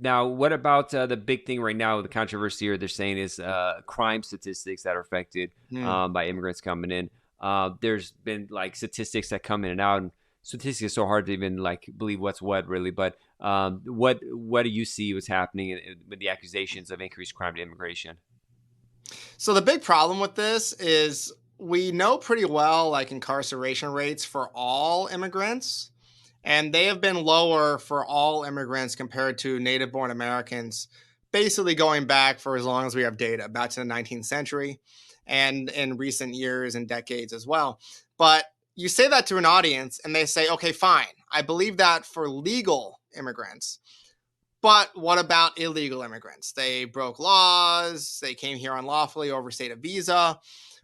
Now, what about the big thing right now? The controversy here they're saying is crime statistics that are affected Hmm. by immigrants coming in. There's been like statistics that come in and out, and statistics are so hard to even like believe what's what really. But what do you see what's happening with the accusations of increased crime to immigration? So the big problem with this is we know pretty well like incarceration rates for all immigrants, and they have been lower for all immigrants compared to native born Americans, basically going back for as long as we have data, back to the 19th century and in recent years and decades as well. But you say that to an audience and they say, okay, fine, I believe that for legal immigrants. But what about illegal immigrants? They broke laws, they came here unlawfully, overstayed a visa.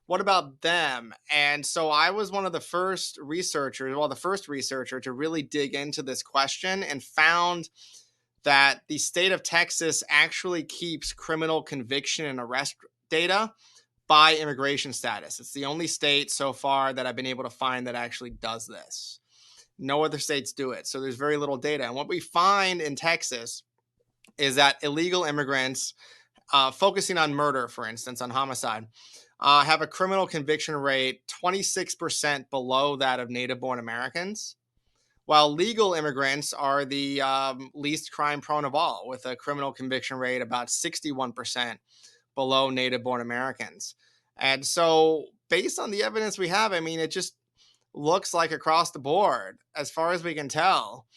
What about them? And so I was one of the first researchers, well, the first researcher to really dig into this question and found that the state of Texas actually keeps criminal conviction and arrest data by immigration status. It's the only state so far that I've been able to find that actually does this. No other states do it. So there's very little data. And what we find in Texas is that illegal immigrants, focusing on murder, for instance, on homicide, have a criminal conviction rate 26% below that of native born Americans, while legal immigrants are the least crime prone of all, with a criminal conviction rate about 61% below native born Americans. And so, based on the evidence we have, I mean, it just looks like across the board, as far as we can tell,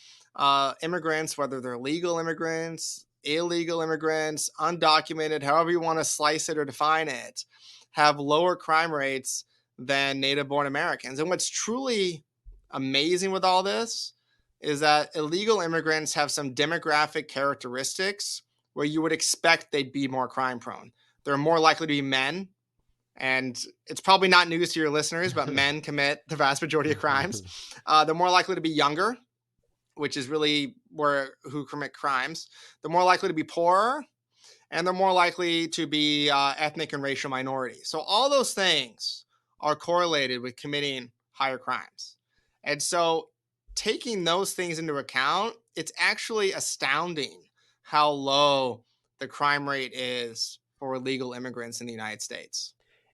immigrants, whether they're legal immigrants, illegal immigrants, undocumented, however you want to slice it or define it, have lower crime rates than native born Americans. And what's truly amazing with all this is that illegal immigrants have some demographic characteristics where you would expect they'd be more crime prone. They're more likely to be men, and it's probably not news to your listeners, but men commit the vast majority of crimes. They're more likely to be younger, which is really where who commit crimes. They're more likely to be poorer, and they're more likely to be ethnic and racial minorities. So all those things are correlated with committing higher crimes. And so taking those things into account, it's actually astounding how low the crime rate is for illegal immigrants in the United States.